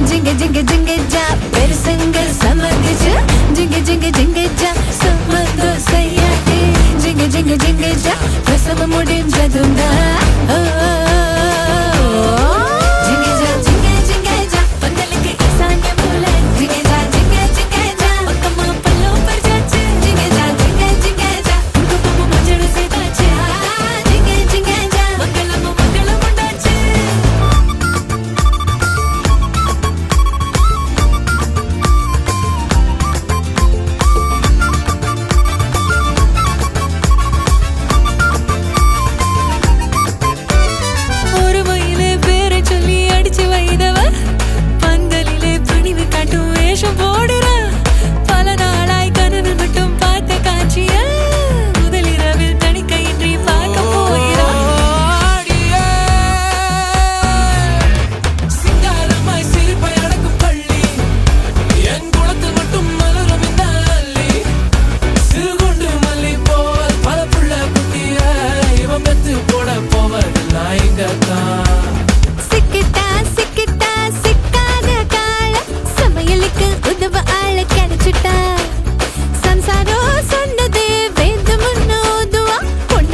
जिंगे जिंगे जिंगे जा फिर संग समझ जिंगे जिंगे जिंगे जा समझ सैया जिंगे जिंगे जिंगे जा प्रसव मुड़ी जदुंगा जिंगे जिंगे जा पंदल के ईशान्य मूले जिंगे जा पक्कमा पल्लों पर जाचे जिंगे जा उनको पप्पू मजड़ से दाचे जिंगे जा मंगलम उंडाचे சிக்காத கால சமையலுக்கு உதவ ஆள கிடைச்சிட்டா